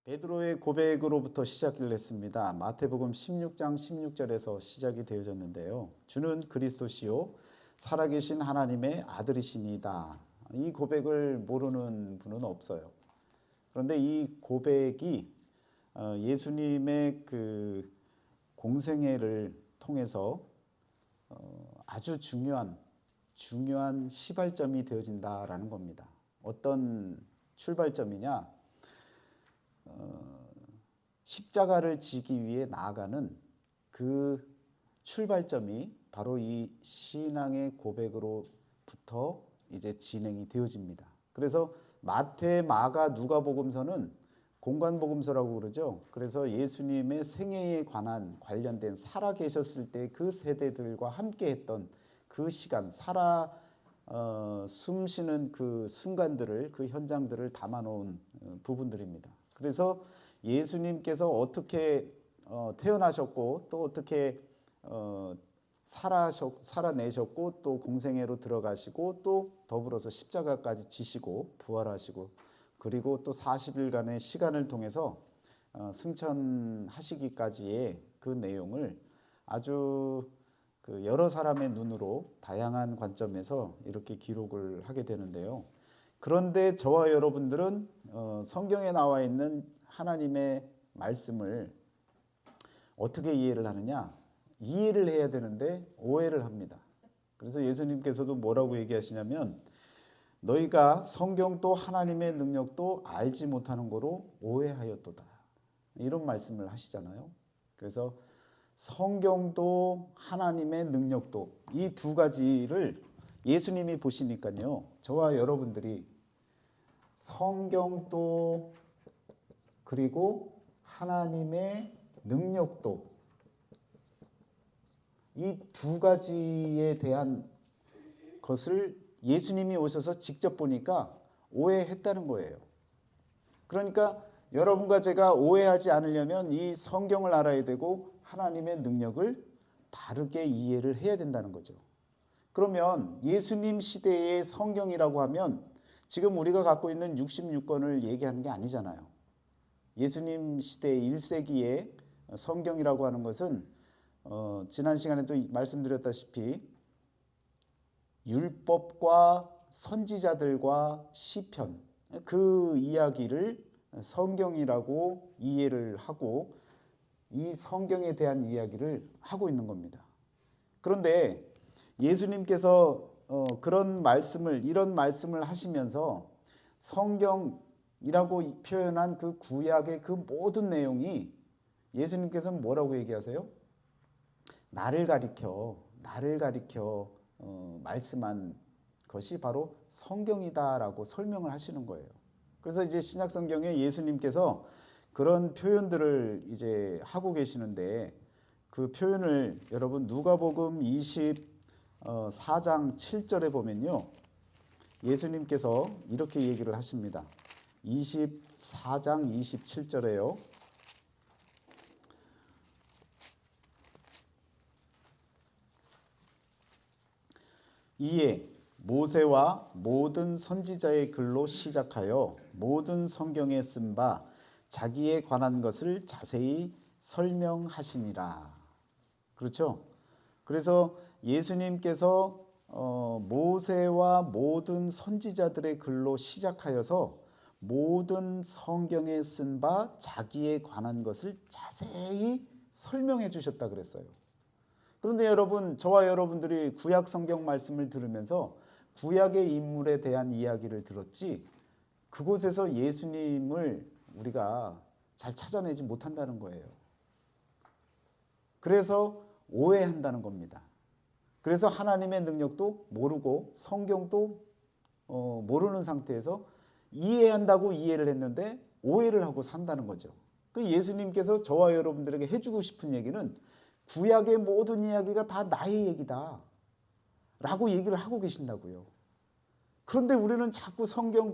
베드로의 고백으로부터 시작을 했습니다. 마태복음 16장 16절에서 시작이 되어졌는데요. 주는 그리스도시요 살아계신 하나님의 아들이시니다. 이 고백을 모르는 분은 없어요. 그런데 이 고백이 예수님의 그 공생애를 통해서 아주 중요한 시발점이 되어진다라는 겁니다. 어떤 출발점이냐? 십자가를 지기 위해 나아가는 그 출발점이 바로 이 신앙의 고백으로부터 이제 진행이 되어집니다. 그래서 마태, 마가, 누가복음서는 공관복음서라고 그러죠. 그래서 예수님의 생애에 관련된 살아 계셨을 때 그 세대들과 함께 했던 그 시간, 숨 쉬는 그 순간들을, 그 현장들을 담아놓은 부분들입니다. 그래서 예수님께서 어떻게 태어나셨고 또 어떻게 살아내셨고 또 공생애로 들어가시고 또 더불어서 십자가까지 지시고 부활하시고 그리고 또 40일간의 시간을 통해서 승천하시기까지의 그 내용을 아주 그 여러 사람의 눈으로 다양한 관점에서 이렇게 기록을 하게 되는데요. 그런데 저와 여러분들은 성경에 나와 있는 하나님의 말씀을 어떻게 이해를 하느냐? 이해를 해야 되는데 오해를 합니다. 그래서 예수님께서도 뭐라고 얘기하시냐면 너희가 성경도 하나님의 능력도 알지 못하는 거로 오해하였도다. 이런 말씀을 하시잖아요. 그래서 성경도 하나님의 능력도 이 두 가지를 예수님이 보시니까요. 저와 여러분들이 성경도 그리고 하나님의 능력도 이 두 가지에 대한 것을 예수님이 오셔서 직접 보니까 오해했다는 거예요. 그러니까 여러분과 제가 오해하지 않으려면 이 성경을 알아야 되고 하나님의 능력을 바르게 이해를 해야 된다는 거죠. 그러면 예수님 시대의 성경이라고 하면 지금 우리가 갖고 있는 66권을 얘기하는 게 아니잖아요. 예수님 시대 1세기의 성경이라고 하는 것은 지난 시간에도 말씀드렸다시피 율법과 선지자들과 시편 그 이야기를 성경이라고 이해를 하고 이 성경에 대한 이야기를 하고 있는 겁니다. 그런데 예수님께서 이런 말씀을 하시면서 성경이라고 표현한 그 구약의 그 모든 내용이 예수님께서는 뭐라고 얘기하세요? 나를 가리켜 말씀한 것이 바로 성경이다라고 설명을 하시는 거예요. 그래서 이제 신약 성경에 예수님께서 그런 표현들을 이제 하고 계시는데 그 표현을 여러분 누가복음 24장 7절에 보면요. 예수님께서 이렇게 얘기를 하십니다. 24장 27절에요. 이에 모세와 모든 선지자의 글로 시작하여 모든 성경에 쓴 바 자기에 관한 것을 자세히 설명하시니라. 그렇죠? 그래서 예수님께서 모세와 모든 선지자들의 글로 시작하여서 모든 성경에 쓴 바 자기에 관한 것을 자세히 설명해 주셨다 그랬어요. 그런데 여러분, 저와 여러분들이 구약 성경 말씀을 들으면서 구약의 인물에 대한 이야기를 들었지 그곳에서 예수님을 우리가 잘 찾아내지 못한다는 거예요. 그래서 오해한다는 겁니다. 그래서 하나님의 능력도 모르고 성경도 모르는 상태에서 이해한다고 이해를 했는데 오해를 하고 산다는 거죠. 그 예수님께서 저와 여러분들에게 해주고 싶은 얘기는 구약의 모든 이야기가 다 나의 얘기다 라고 얘기를 하고 계신다고요. 그런데 우리는 자꾸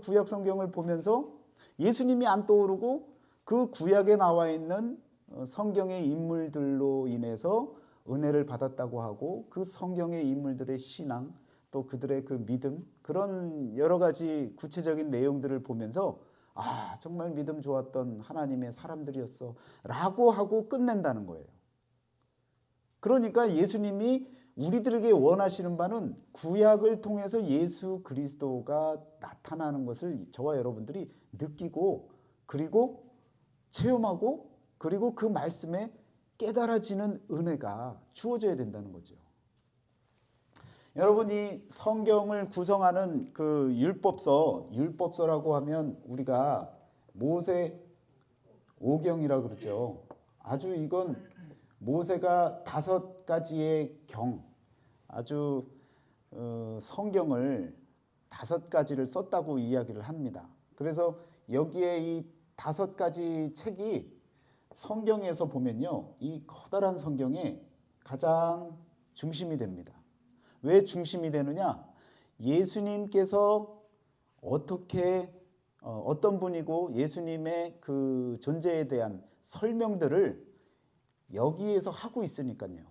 구약 성경을 보면서 예수님이 안 떠오르고 그 구약에 나와 있는 성경의 인물들로 인해서 은혜를 받았다고 하고 그 성경의 인물들의 신앙 또 그들의 그 믿음 그런 여러 가지 구체적인 내용들을 보면서 아, 정말 믿음 좋았던 하나님의 사람들이었어 라고 하고 끝낸다는 거예요. 그러니까 예수님이 우리들에게 원하시는 바는 구약을 통해서 예수 그리스도가 나타나는 것을 저와 여러분들이 느끼고 그리고 체험하고 그리고 그 말씀에 깨달아지는 은혜가 주어져야 된다는 거죠. 여러분이 성경을 구성하는 그 율법서라고 하면 우리가 모세 오경이라고 그러죠. 아주 이건 모세가 5가지의 아주 성경을 5가지를 썼다고 이야기를 합니다. 그래서 여기에 이 5가지 책이 성경에서 보면요, 이 커다란 성경의 가장 중심이 됩니다. 왜 중심이 되느냐? 예수님께서 어떤 분이고 예수님의 그 존재에 대한 설명들을 여기에서 하고 있으니까요.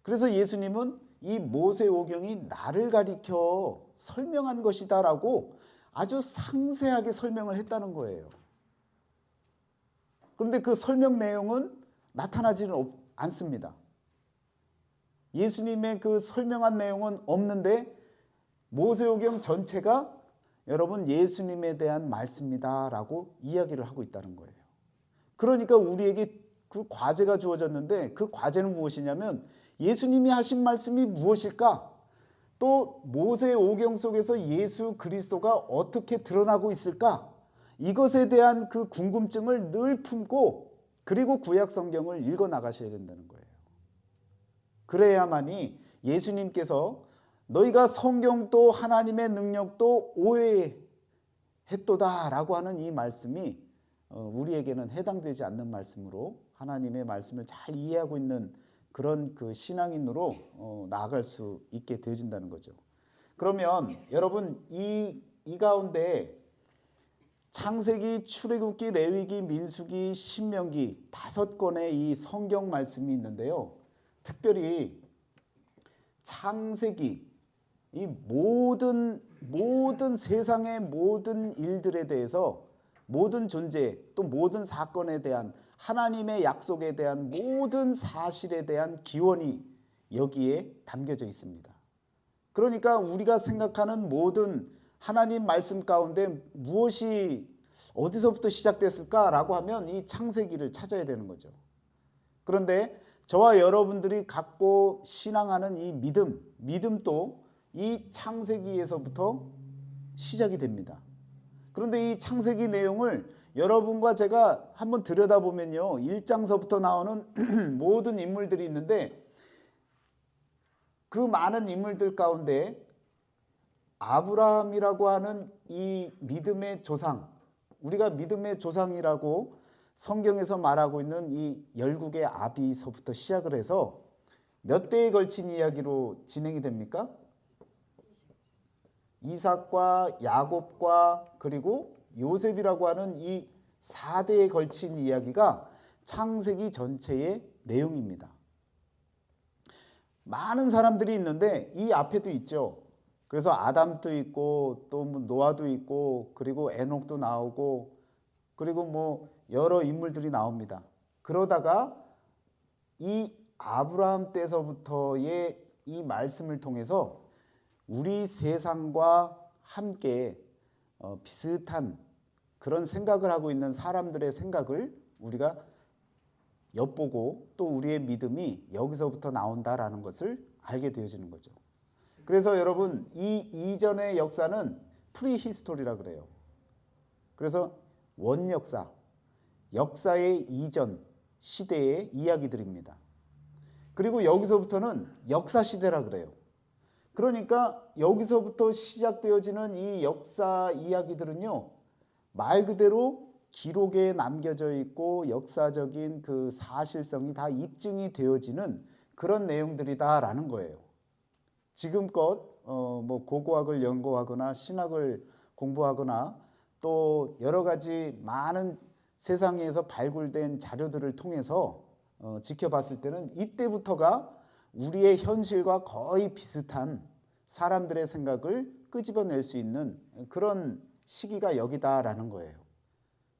그래서 예수님은 이 모세오경이 나를 가리켜 설명한 것이다라고 아주 상세하게 설명을 했다는 거예요. 그런데 그 설명 내용은 나타나지는 않습니다. 예수님의 그 설명한 내용은 없는데 모세오경 전체가 여러분 예수님에 대한 말씀이다라고 이야기를 하고 있다는 거예요. 그러니까 우리에게 그 과제가 주어졌는데 그 과제는 무엇이냐면 예수님이 하신 말씀이 무엇일까? 또 모세오경 속에서 예수 그리스도가 어떻게 드러나고 있을까? 이것에 대한 그 궁금증을 늘 품고 그리고 구약 성경을 읽어 나가셔야 된다는 거예요. 그래야만이 예수님께서 너희가 성경도 하나님의 능력도 오해했도다라고 하는 이 말씀이 우리에게는 해당되지 않는 말씀으로 하나님의 말씀을 잘 이해하고 있는 그런 그 신앙인으로 나아갈 수 있게 되어진다는 거죠. 그러면 여러분 이 가운데 창세기, 출애굽기, 레위기, 민수기, 신명기 5권의 이 성경 말씀이 있는데요. 특별히 창세기 이 모든 세상의 모든 일들에 대해서 모든 존재 또 모든 사건에 대한 하나님의 약속에 대한 모든 사실에 대한 기원이 여기에 담겨져 있습니다. 그러니까 우리가 생각하는 모든 하나님 말씀 가운데 무엇이 어디서부터 시작됐을까라고 하면 이 창세기를 찾아야 되는 거죠. 그런데 저와 여러분들이 갖고 신앙하는 이 믿음도 이 창세기에서부터 시작이 됩니다. 그런데 이 창세기 내용을 여러분과 제가 한번 들여다보면요. 1장서부터 나오는 모든 인물들이 있는데 그 많은 인물들 가운데 아브라함이라고 하는 이 믿음의 조상, 우리가 믿음의 조상이라고 성경에서 말하고 있는 이 열국의 아비서부터 시작을 해서 몇 대에 걸친 이야기로 진행이 됩니까? 이삭과 야곱과 그리고 요셉이라고 하는 이 4대에 걸친 이야기가 창세기 전체의 내용입니다. 많은 사람들이 있는데 이 앞에도 있죠. 그래서 아담도 있고 또 노아도 있고 그리고 에녹도 나오고 그리고 뭐 여러 인물들이 나옵니다. 그러다가 이 아브라함 때서부터의 이 말씀을 통해서 우리 세상과 함께 비슷한 그런 생각을 하고 있는 사람들의 생각을 우리가 엿보고 또 우리의 믿음이 여기서부터 나온다라는 것을 알게 되어지는 거죠. 그래서 여러분 이 이전의 역사는 프리히스토리라 그래요. 그래서 원역사, 역사의 이전 시대의 이야기들입니다. 그리고 여기서부터는 역사 시대라 그래요. 그러니까 여기서부터 시작되어지는 이 역사 이야기들은요, 말 그대로 기록에 남겨져 있고 역사적인 그 사실성이 다 입증이 되어지는 그런 내용들이다라는 거예요. 지금껏 뭐 고고학을 연구하거나 신학을 공부하거나 또 여러 가지 많은 세상에서 발굴된 자료들을 통해서 지켜봤을 때는 이때부터가 우리의 현실과 거의 비슷한 사람들의 생각을 끄집어낼 수 있는 그런 시기가 여기다라는 거예요.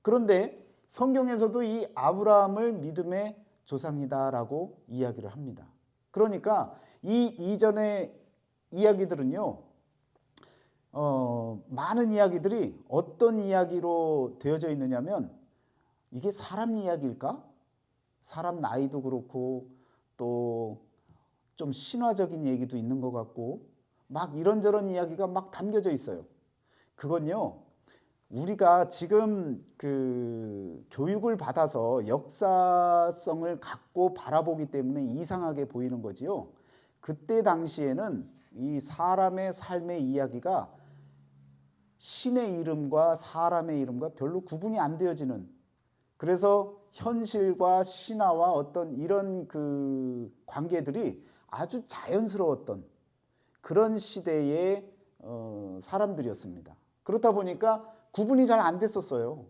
그런데 성경에서도 이 아브라함을 믿음의 조상이다라고 이야기를 합니다. 그러니까 이 이전의 이야기들은요, 많은 이야기들이 어떤 이야기로 되어져 있느냐면, 이게 사람 이야기일까? 사람 나이도 그렇고 또 좀 신화적인 얘기도 있는 것 같고 막 이런저런 이야기가 막 담겨져 있어요. 그건요, 우리가 지금 그 교육을 받아서 역사성을 갖고 바라보기 때문에 이상하게 보이는 거지요. 그때 당시에는 이 사람의 삶의 이야기가 신의 이름과 사람의 이름과 별로 구분이 안 되어지는, 그래서 현실과 신화와 어떤 이런 그 관계들이 아주 자연스러웠던 그런 시대의 사람들이었습니다. 그렇다 보니까 구분이 잘 안 됐었어요.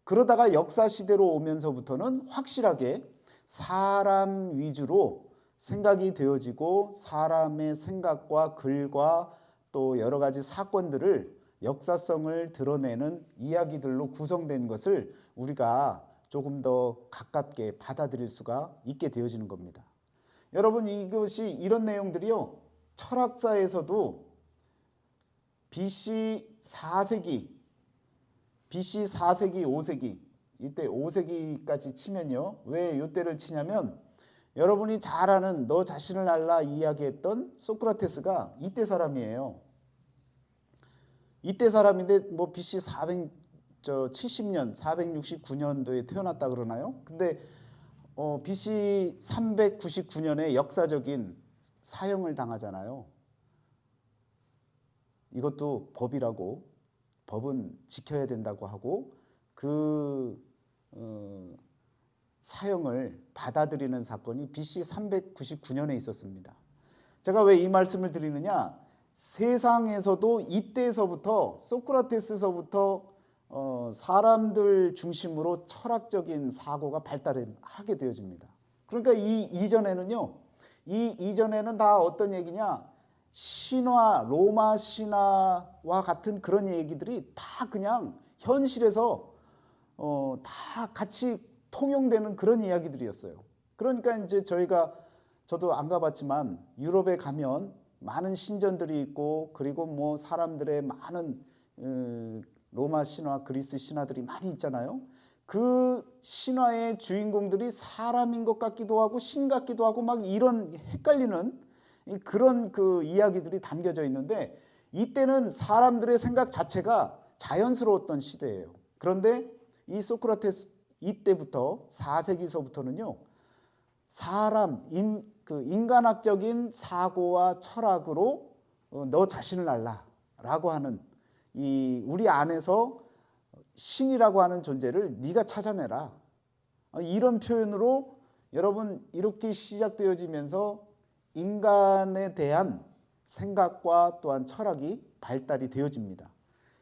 그러다가 역사 시대로 오면서부터는 확실하게 사람 위주로 생각이 되어지고 사람의 생각과 글과 또 여러 가지 사건들을 역사성을 드러내는 이야기들로 구성된 것을 우리가 조금 더 가깝게 받아들일 수가 있게 되어지는 겁니다. 여러분, 이것이 이런 내용들이요, 철학사에서도 BC 4세기, BC 4세기, 5세기, 이때 5세기까지 치면요, 왜 이때를 치냐면 여러분이 잘 아는 너 자신을 알라 이야기했던 소크라테스가 이때 사람이에요. 이때 사람인데 뭐 BC 470년, 469년도에 태어났다 그러나요? 근데 BC 399년에 역사적인 사형을 당하잖아요. 이것도 법이라고, 법은 지켜야 된다고 하고 그 사형을 받아들이는 사건이 BC 399년에 있었습니다. 제가 왜 이 말씀을 드리느냐, 세상에서도 이때서부터 소크라테스서부터 사람들 중심으로 철학적인 사고가 발달하게 되어집니다. 그러니까 이 이전에는 다 어떤 얘기냐, 신화, 로마 신화와 같은 그런 얘기들이 다 그냥 현실에서 다 같이 통용되는 그런 이야기들이었어요. 그러니까 이제 저도 안 가봤지만 유럽에 가면 많은 신전들이 있고, 그리고 뭐 사람들의 많은 로마 신화, 그리스 신화들이 많이 있잖아요. 그 신화의 주인공들이 사람인 것 같기도 하고 신 같기도 하고 막 이런 헷갈리는 그런 그 이야기들이 담겨져 있는데, 이때는 사람들의 생각 자체가 자연스러웠던 시대예요. 그런데 이 소크라테스 이때부터 4세기서부터는요, 인간학적인 사고와 철학으로 너 자신을 알라라고 하는, 이 우리 안에서 신이라고 하는 존재를 네가 찾아내라, 이런 표현으로 여러분 이렇게 시작되어지면서 인간에 대한 생각과 또한 철학이 발달이 되어집니다.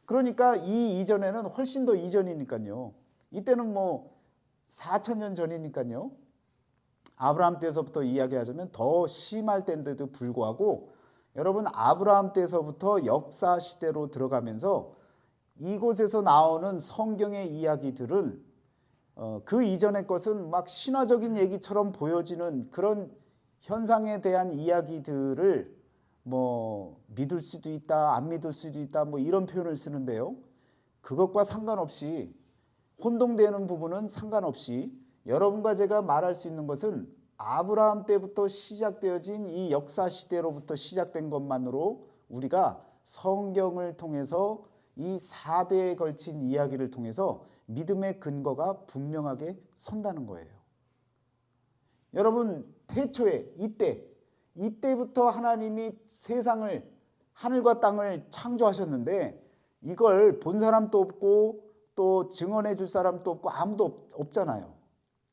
그러니까 이 이전에는 훨씬 더 이전이니까요. 이때는 뭐 4,000년 전이니까요. 아브라함 때서부터 이야기하자면 더 심할 때인데도 불구하고 여러분, 아브라함 때서부터 역사 시대로 들어가면서 이곳에서 나오는 성경의 이야기들은 그 이전의 것은 막 신화적인 얘기처럼 보여지는 그런 현상에 대한 이야기들을 뭐 믿을 수도 있다, 안 믿을 수도 있다, 뭐 이런 표현을 쓰는데요. 그것과 상관없이, 혼동되는 부분은 상관없이 여러분과 제가 말할 수 있는 것은 아브라함 때부터 시작되어진 이 역사 시대로부터 시작된 것만으로 우리가 성경을 통해서 이 4대에 걸친 이야기를 통해서 믿음의 근거가 분명하게 선다는 거예요. 여러분, 태초에 이때부터 하나님이 세상을, 하늘과 땅을 창조하셨는데 이걸 본 사람도 없고 또 증언해 줄 사람도 없고 아무도 없잖아요.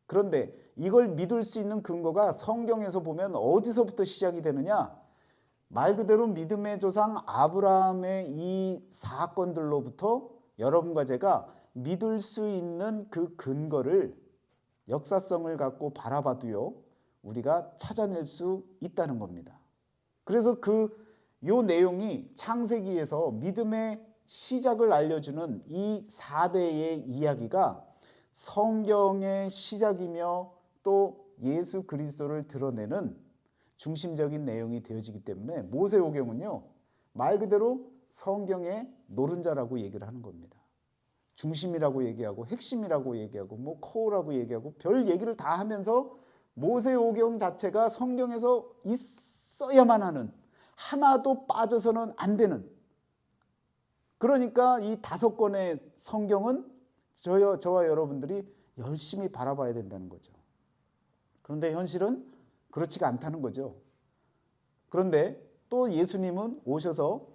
그런데 이걸 믿을 수 있는 근거가 성경에서 보면 어디서부터 시작이 되느냐, 말 그대로 믿음의 조상 아브라함의 이 사건들로부터 여러분과 제가 믿을 수 있는 그 근거를, 역사성을 갖고 바라봐도요, 우리가 찾아낼 수 있다는 겁니다. 그래서 요 내용이 창세기에서 믿음의 시작을 알려주는 이 4대의 이야기가 성경의 시작이며 또 예수 그리스도를 드러내는 중심적인 내용이 되어지기 때문에 모세오경은요, 말 그대로 성경의 노른자라고 얘기를 하는 겁니다. 중심이라고 얘기하고 핵심이라고 얘기하고 뭐 코어라고 얘기하고 별 얘기를 다 하면서 모세오경 자체가 성경에서 있어야만 하는, 하나도 빠져서는 안 되는, 그러니까 이 5권의 성경은 저와 여러분들이 열심히 바라봐야 된다는 거죠. 그런데 현실은 그렇지가 않다는 거죠. 그런데 또 예수님은 오셔서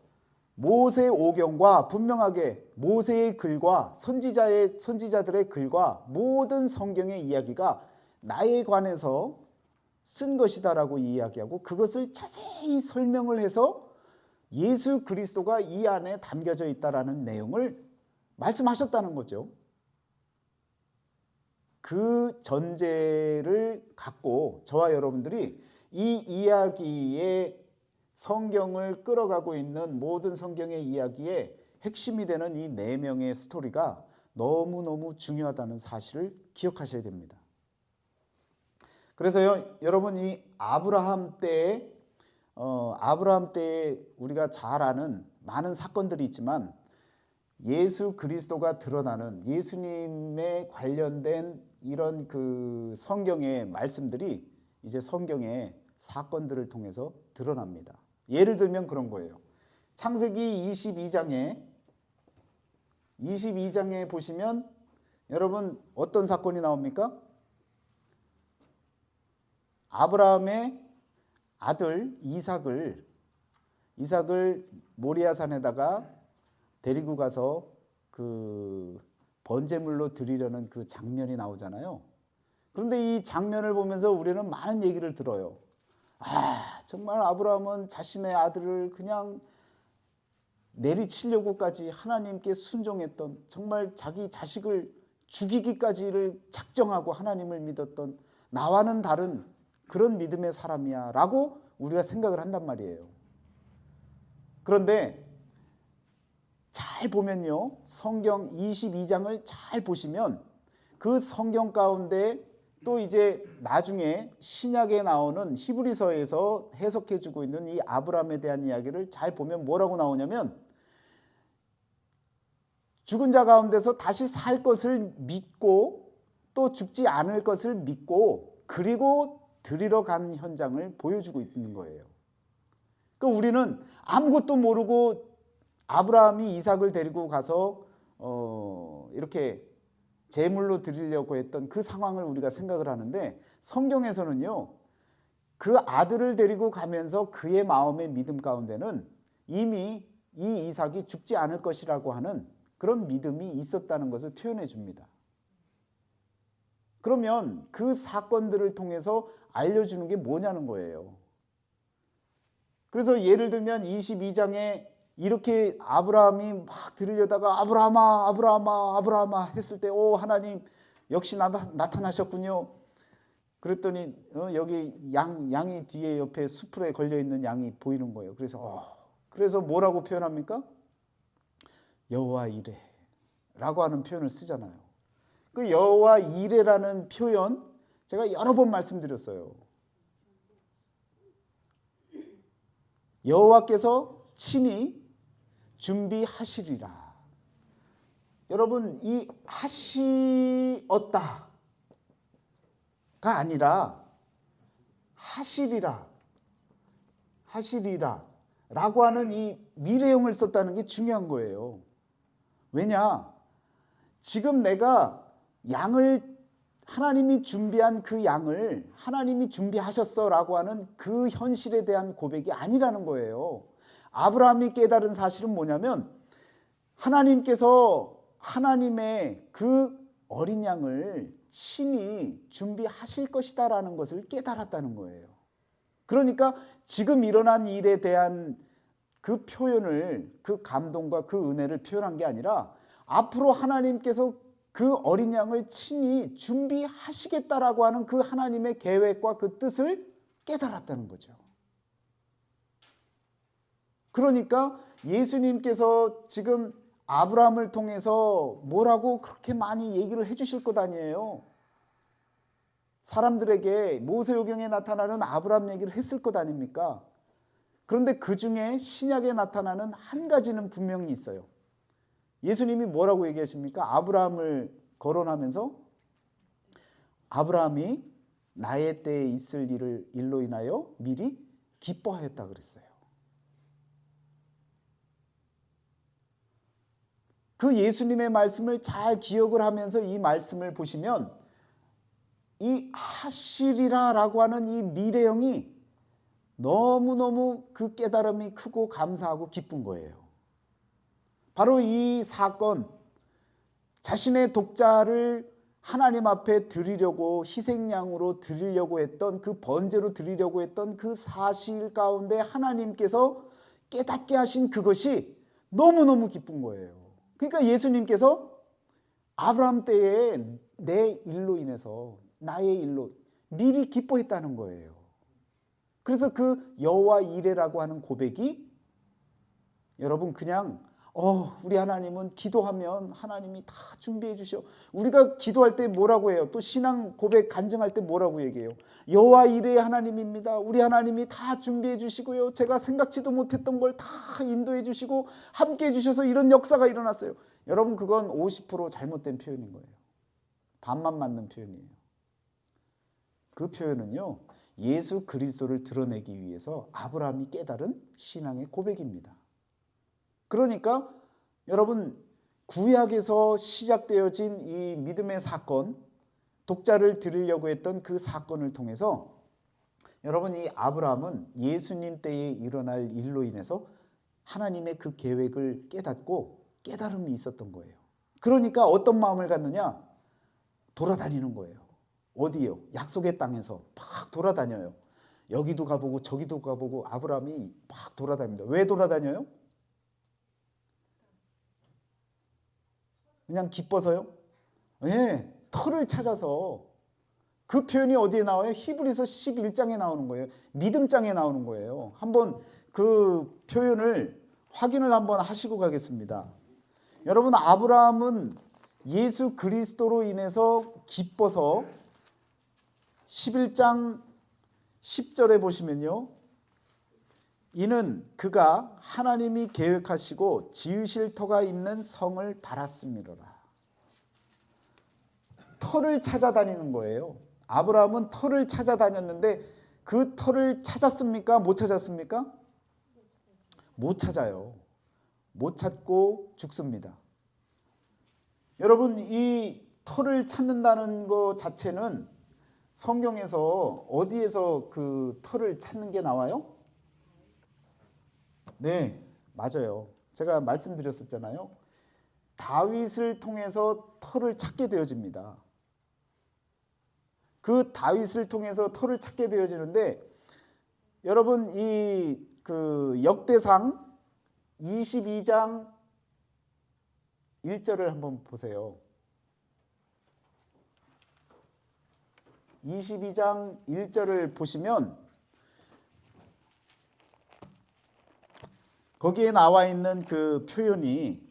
모세오경과 분명하게 모세의 글과 선지자들의 글과 모든 성경의 이야기가 나에 관해서 쓴 것이다라고 이야기하고 그것을 자세히 설명을 해서 예수 그리스도가 이 안에 담겨져 있다라는 내용을 말씀하셨다는 거죠. 그 전제를 갖고 저와 여러분들이 이 이야기에 성경을 끌어가고 있는 모든 성경의 이야기의 핵심이 되는 이 4명의 스토리가 너무너무 중요하다는 사실을 기억하셔야 됩니다. 그래서요, 여러분 이 아브라함 때에 우리가 잘 아는 많은 사건들이 있지만 예수 그리스도가 드러나는 예수님에 관련된 이런 그 성경의 말씀들이 이제 성경의 사건들을 통해서 드러납니다. 예를 들면 그런 거예요. 창세기 22장에 보시면 여러분 어떤 사건이 나옵니까? 아브라함의 아들 이삭을 모리아산에다가 데리고 가서 그 번제물로 드리려는 그 장면이 나오잖아요. 그런데 이 장면을 보면서 우리는 많은 얘기를 들어요. 정말 아브라함은 자신의 아들을 그냥 내리치려고까지 하나님께 순종했던, 정말 자기 자식을 죽이기까지를 작정하고 하나님을 믿었던 나와는 다른 그런 믿음의 사람이야 라고 우리가 생각을 한단 말이에요. 그런데 잘 보면요, 성경 22장을 잘 보시면 그 성경 가운데 또 이제 나중에 신약에 나오는 히브리서에서 해석해주고 있는 이 아브라함에 대한 이야기를 잘 보면 뭐라고 나오냐면 죽은 자 가운데서 다시 살 것을 믿고 또 죽지 않을 것을 믿고 그리고 드리러 간 현장을 보여주고 있는 거예요. 그러니까 우리는 아무것도 모르고 아브라함이 이삭을 데리고 가서 이렇게 제물로 드리려고 했던 그 상황을 우리가 생각을 하는데 성경에서는요, 그 아들을 데리고 가면서 그의 마음의 믿음 가운데는 이미 이 이삭이 죽지 않을 것이라고 하는 그런 믿음이 있었다는 것을 표현해 줍니다. 그러면 그 사건들을 통해서 알려주는 게 뭐냐는 거예요. 그래서 예를 들면 22장에 이렇게 아브라함이 막 드리려다가 아브라함아 했을 때 하나님 역시 나타나셨군요. 그랬더니 여기 양이 뒤에 옆에 수풀에 걸려있는 양이 보이는 거예요. 그래서 뭐라고 표현합니까? 여호와 이레 라고 하는 표현을 쓰잖아요. 그 여호와 이레라는 표현 제가 여러 번 말씀드렸어요. 여호와께서 친히 준비하시리라. 여러분 이 하시었다가 아니라 하시리라 라고 하는 이 미래형을 썼다는 게 중요한 거예요. 왜냐? 지금 내가 하나님이 준비한 그 양을 하나님이 준비하셨어 라고 하는 그 현실에 대한 고백이 아니라는 거예요. 아브라함이 깨달은 사실은 뭐냐면 하나님께서 하나님의 그 어린 양을 친히 준비하실 것이다 라는 것을 깨달았다는 거예요. 그러니까 지금 일어난 일에 대한 그 표현을, 그 감동과 그 은혜를 표현한 게 아니라 앞으로 하나님께서 그 어린 양을 친히 준비하시겠다라고 하는 그 하나님의 계획과 그 뜻을 깨달았다는 거죠. 그러니까 예수님께서 지금 아브라함을 통해서 뭐라고 그렇게 많이 얘기를 해주실 것 아니에요. 사람들에게 모세오경에 나타나는 아브라함 얘기를 했을 것 아닙니까? 그런데 그 중에 신약에 나타나는 한 가지는 분명히 있어요. 예수님이 뭐라고 얘기하십니까? 아브라함을 거론하면서 아브라함이 나의 때에 있을 일로 인하여 미리 기뻐하였다 그랬어요. 그 예수님의 말씀을 잘 기억을 하면서 이 말씀을 보시면 이 하시리라라고 하는 이 미래형이 너무너무 그 깨달음이 크고 감사하고 기쁜 거예요. 바로 이 사건, 자신의 독자를 하나님 앞에 드리려고 희생양으로 드리려고 했던 그 번제로 드리려고 했던 그 사실 가운데 하나님께서 깨닫게 하신 그것이 너무너무 기쁜 거예요. 그러니까 예수님께서 아브라함 때에 내 일로 인해서 나의 일로 미리 기뻐했다는 거예요. 그래서 그 여호와 이레라고 하는 고백이 여러분 그냥 우리 하나님은 기도하면 하나님이 다 준비해 주셔. 우리가 기도할 때 뭐라고 해요? 또 신앙 고백 간증할 때 뭐라고 얘기해요? 여호와 이레의 하나님입니다. 우리 하나님이 다 준비해 주시고요. 제가 생각지도 못했던 걸 다 인도해 주시고 함께 해 주셔서 이런 역사가 일어났어요. 여러분 그건 50% 잘못된 표현인 거예요. 반만 맞는 표현이에요. 그 표현은요. 예수 그리스도를 드러내기 위해서 아브라함이 깨달은 신앙의 고백입니다. 그러니까 여러분 구약에서 시작되어진 이 믿음의 사건, 독자를 드리려고 했던 그 사건을 통해서 여러분 이 아브라함은 예수님 때에 일어날 일로 인해서 하나님의 그 계획을 깨닫고 깨달음이 있었던 거예요. 그러니까 어떤 마음을 갖느냐? 돌아다니는 거예요. 어디요? 약속의 땅에서 막 돌아다녀요. 여기도 가보고 저기도 가보고 아브라함이 막 돌아다닙니다. 왜 돌아다녀요? 그냥 기뻐서요? 네, 터를 찾아서. 그 표현이 어디에 나와요? 히브리서 11장에 나오는 거예요. 믿음장에 나오는 거예요. 한번 그 표현을 확인을 한번 하시고 가겠습니다. 여러분 아브라함은 예수 그리스도로 인해서 기뻐서 11장 10절에 보시면요. 이는 그가 하나님이 계획하시고 지으실 터가 있는 성을 바랐음이로라. 터를 찾아다니는 거예요. 아브라함은 터를 찾아다녔는데 그 터를 찾았습니까? 못 찾았습니까? 못 찾아요. 못 찾고 죽습니다. 여러분 이 터를 찾는다는 것 자체는 성경에서 어디에서 그 터를 찾는 게 나와요? 네, 맞아요. 제가 말씀드렸었잖아요. 다윗을 통해서 터를 찾게 되어집니다. 그 다윗을 통해서 터를 찾게 되어지는데 여러분 이 그 역대상 22장 1절을 한번 보세요. 22장 1절을 보시면 거기에 나와 있는 그 표현이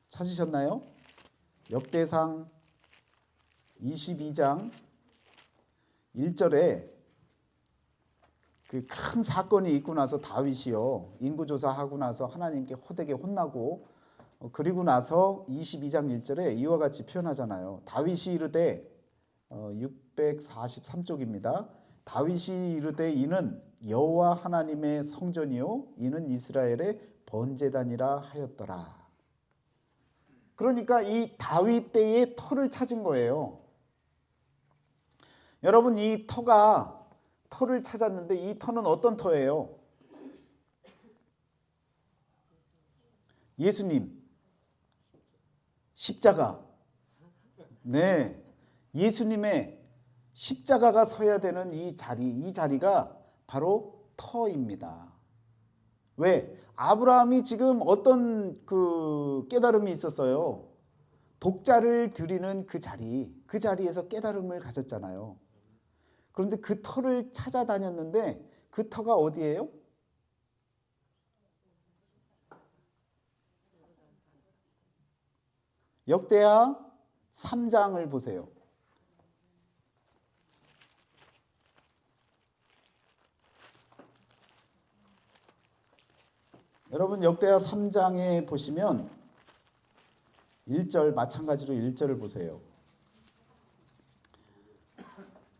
찾으셨나요? 역대상 22장 1절에 그 큰 사건이 있고 나서 다윗이요 인구조사하고 나서 하나님께 호되게 혼나고 그리고 나서 22장 1절에 이와 같이 표현하잖아요. 다윗이 이르되 643쪽입니다. 다윗이 이르되 이는 여호와 하나님의 성전이요 이는 이스라엘의 번제단이라 하였더라. 그러니까 이 다윗 때의 터를 찾은 거예요. 여러분 이 터를 찾았는데 이 터는 어떤 터예요? 예수님 십자가. 네, 예수님의 십자가가 서야 되는 이 자리가 바로 터입니다. 왜? 아브라함이 지금 어떤 그 깨달음이 있었어요? 독자를 드리는 그 자리에서 깨달음을 가졌잖아요. 그런데 그 터를 찾아다녔는데 그 터가 어디예요? 역대하 3장을 보세요. 여러분 역대하 3장에 보시면 1절 마찬가지로 1절을 보세요.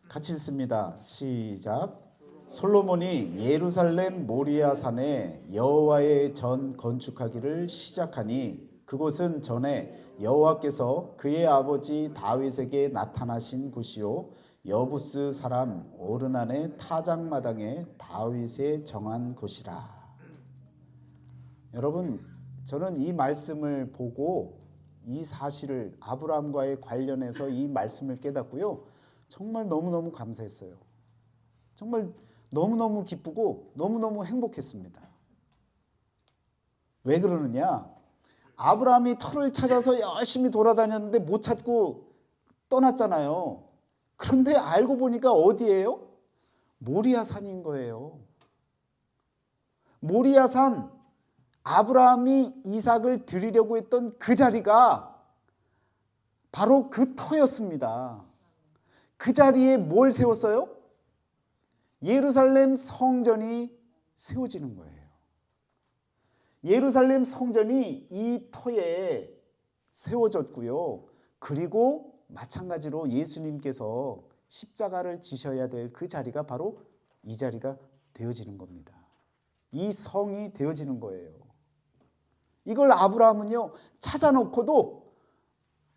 같이 읽습니다. 시작. 솔로몬이 예루살렘 모리아 산에 여호와의 전 건축하기를 시작하니 그곳은 전에 여호와께서 그의 아버지 다윗에게 나타나신 곳이요 여부스 사람 오르난의 타작마당에 다윗에 정한 곳이라. 여러분 저는 이 말씀을 보고 이 사실을 아브라함과의 관련해서 이 말씀을 깨닫고요. 정말 너무너무 감사했어요. 정말 너무너무 기쁘고 너무너무 행복했습니다. 왜 그러느냐? 아브라함이 터를 찾아서 열심히 돌아다녔는데 못 찾고 떠났잖아요. 그런데 알고 보니까 어디예요? 모리아 산인 거예요. 모리아 산, 아브라함이 이삭을 드리려고 했던 그 자리가 바로 그 터였습니다. 그 자리에 뭘 세웠어요? 예루살렘 성전이 세워지는 거예요. 예루살렘 성전이 이 터에 세워졌고요. 그리고 마찬가지로 예수님께서 십자가를 지셔야 될 그 자리가 바로 이 자리가 되어지는 겁니다. 이 성이 되어지는 거예요. 이걸 아브라함은요 찾아놓고도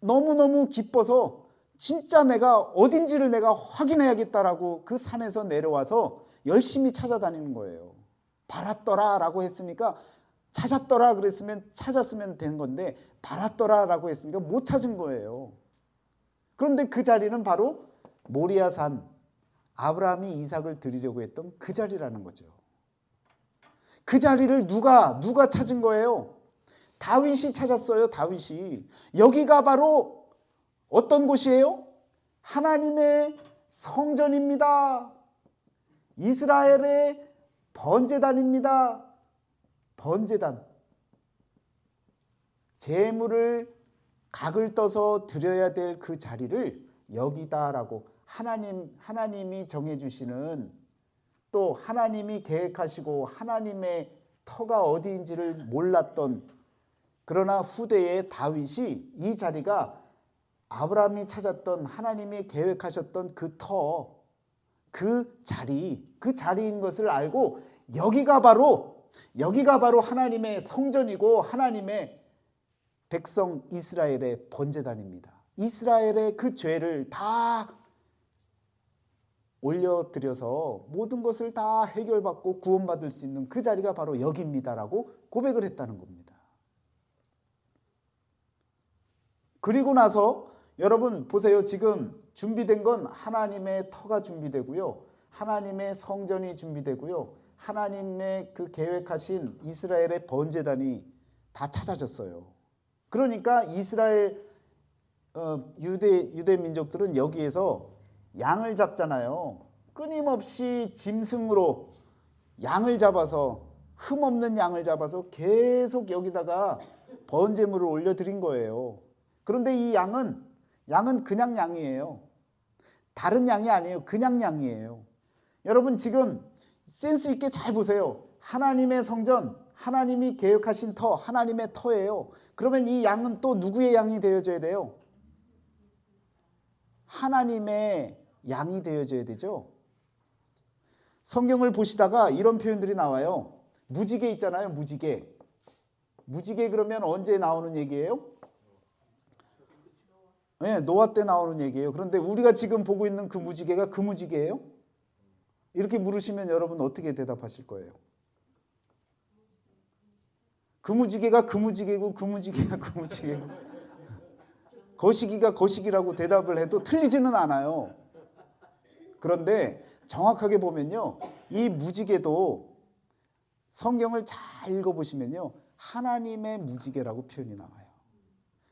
너무너무 기뻐서 진짜 내가 어딘지를 내가 확인해야겠다라고 그 산에서 내려와서 열심히 찾아다니는 거예요. 바랐더라라고 했으니까 찾았더라 그랬으면 찾았으면 된 건데 바랐더라라고 했으니까 못 찾은 거예요. 그런데 그 자리는 바로 모리아산, 아브라함이 이삭을 드리려고 했던 그 자리라는 거죠. 그 자리를 누가 찾은 거예요? 다윗이 찾았어요. 다윗이. 여기가 바로 어떤 곳이에요? 하나님의 성전입니다. 이스라엘의 번제단입니다. 번제단. 제물을 각을 떠서 드려야 될 그 자리를 여기다라고 하나님이 정해주시는, 또 하나님이 계획하시고 하나님의 터가 어디인지를 몰랐던, 그러나 후대의 다윗이 이 자리가 아브라함이 찾았던 하나님이 계획하셨던 그 터, 그 자리인 것을 알고 여기가 바로 하나님의 성전이고 하나님의 백성 이스라엘의 번제단입니다. 이스라엘의 그 죄를 다 올려드려서 모든 것을 다 해결받고 구원받을 수 있는 그 자리가 바로 여기입니다라고 고백을 했다는 겁니다. 그리고 나서 여러분 보세요. 지금 준비된 건 하나님의 터가 준비되고요. 하나님의 성전이 준비되고요. 하나님의 그 계획하신 이스라엘의 번제단이 다 찾아졌어요. 그러니까 이스라엘 유대 민족들은 여기에서 양을 잡잖아요. 끊임없이 짐승으로 양을 잡아서, 흠없는 양을 잡아서 계속 여기다가 번제물을 올려드린 거예요. 그런데 이 양은 그냥 양이에요. 다른 양이 아니에요. 그냥 양이에요. 여러분 지금 센스 있게 잘 보세요. 하나님의 성전, 하나님이 계획하신 터, 하나님의 터예요. 그러면 이 양은 또 누구의 양이 되어져야 돼요? 하나님의 양이 되어져야 되죠. 성경을 보시다가 이런 표현들이 나와요. 무지개 있잖아요. 무지개 그러면 언제 나오는 얘기예요? 네, 노아 때 나오는 얘기예요. 그런데 우리가 지금 보고 있는 그 무지개가 그 무지개예요? 이렇게 물으시면 여러분 어떻게 대답하실 거예요? 그 무지개가 그 무지개고 그 무지개가 그 무지개고 거시기가 거시기라고 대답을 해도 틀리지는 않아요. 그런데 정확하게 보면요, 이 무지개도 성경을 잘 읽어보시면요 하나님의 무지개라고 표현이 나와요.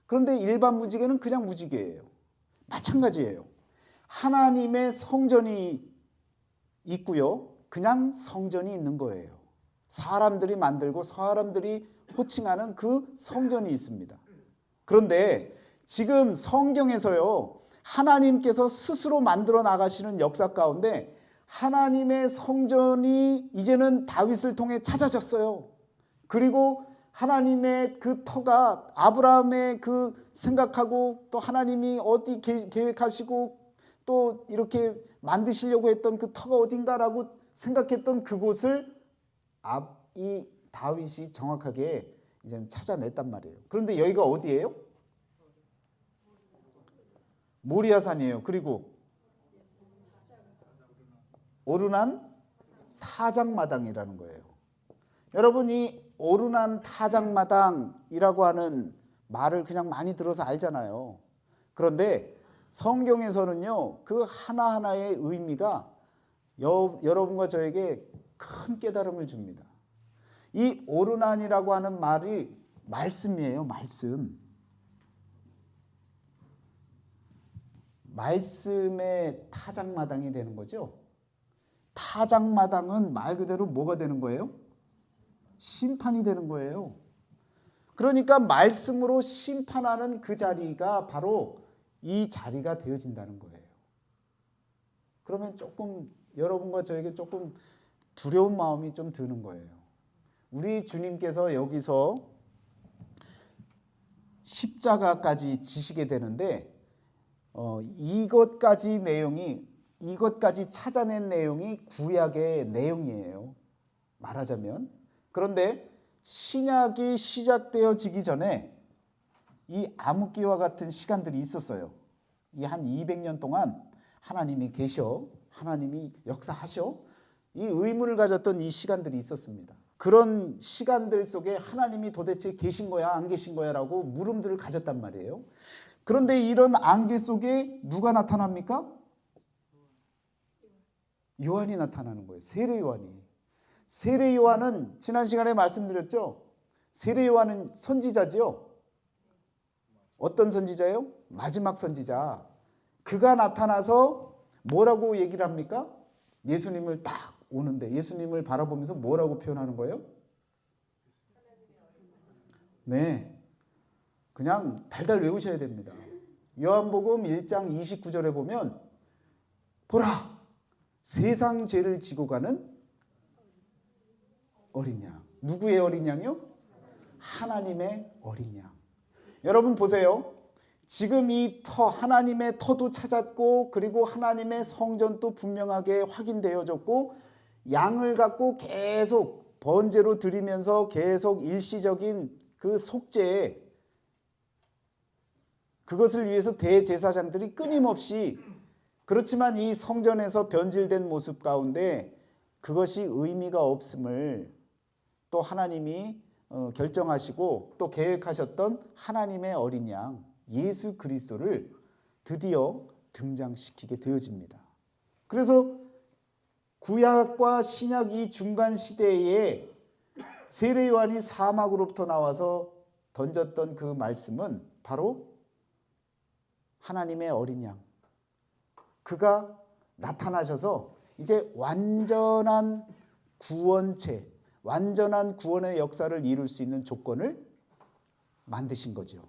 그런데 일반 무지개는 그냥 무지개예요. 마찬가지예요. 하나님의 성전이 있고요, 그냥 성전이 있는 거예요. 사람들이 만들고 사람들이 호칭하는 그 성전이 있습니다. 그런데 지금 성경에서요, 하나님께서 스스로 만들어 나가시는 역사 가운데 하나님의 성전이 이제는 다윗을 통해 찾아졌어요. 그리고 하나님의 그 터가 아브라함의 그 생각하고 또 하나님이 어디 계획하시고 또 이렇게 만드시려고 했던 그 터가 어딘가라고 생각했던 그곳을 이 다윗이 정확하게 이제 찾아냈단 말이에요. 그런데 여기가 어디예요? 모리아산이에요. 그리고 오르난 타작마당이라는 거예요. 여러분이 오르난 타작마당이라고 하는 말을 그냥 많이 들어서 알잖아요. 그런데 성경에서는요, 그 하나하나의 의미가 여러분과 저에게 큰 깨달음을 줍니다. 이 오르난이라고 하는 말이 말씀이에요. 말씀의 타작마당이 되는 거죠. 타작마당은 말 그대로 뭐가 되는 거예요? 심판이 되는 거예요. 그러니까 말씀으로 심판하는 그 자리가 바로 이 자리가 되어진다는 거예요. 그러면 조금 여러분과 저에게 조금 두려운 마음이 좀 드는 거예요. 우리 주님께서 여기서 십자가까지 지시게 되는데 이것까지 찾아낸 내용이 구약의 내용이에요. 말하자면. 그런데 신약이 시작되어지기 전에 이 암흑기와 같은 시간들이 있었어요. 이 한 200년 동안 하나님이 계셔, 하나님이 역사하셔, 이 의문을 가졌던 이 시간들이 있었습니다. 그런 시간들 속에 하나님이 도대체 계신 거야, 안 계신 거야 라고 물음들을 가졌단 말이에요. 그런데 이런 안개 속에 누가 나타납니까? 요한이 나타나는 거예요. 세례 요한이. 세례 요한은 지난 시간에 말씀드렸죠. 세례 요한은 선지자지요. 어떤 선지자예요? 마지막 선지자. 그가 나타나서 뭐라고 얘기를 합니까? 예수님을 딱 오는데 예수님을 바라보면서 뭐라고 표현하는 거예요? 네, 그냥 달달 외우셔야 됩니다. 요한복음 1장 29절에 보면 보라, 세상 죄를 지고 가는 어린 양. 누구의 어린 양이요? 하나님의 어린 양. 여러분 보세요. 지금 이 하나님의 터도 찾았고 그리고 하나님의 성전도 분명하게 확인되어졌고 양을 갖고 계속 번제로 드리면서 계속 일시적인 그 속죄, 그것을 위해서 대제사장들이 끊임없이, 그렇지만 이 성전에서 변질된 모습 가운데 그것이 의미가 없음을 또 하나님이 결정하시고 또 계획하셨던 하나님의 어린 양 예수 그리스도를 드디어 등장시키게 되어집니다. 그래서 구약과 신약 이 중간 시대에 세례 요한이 사막으로부터 나와서 던졌던 그 말씀은 바로 하나님의 어린 양, 그가 나타나셔서 이제 완전한 구원체, 완전한 구원의 역사를 이룰 수 있는 조건을 만드신 거죠.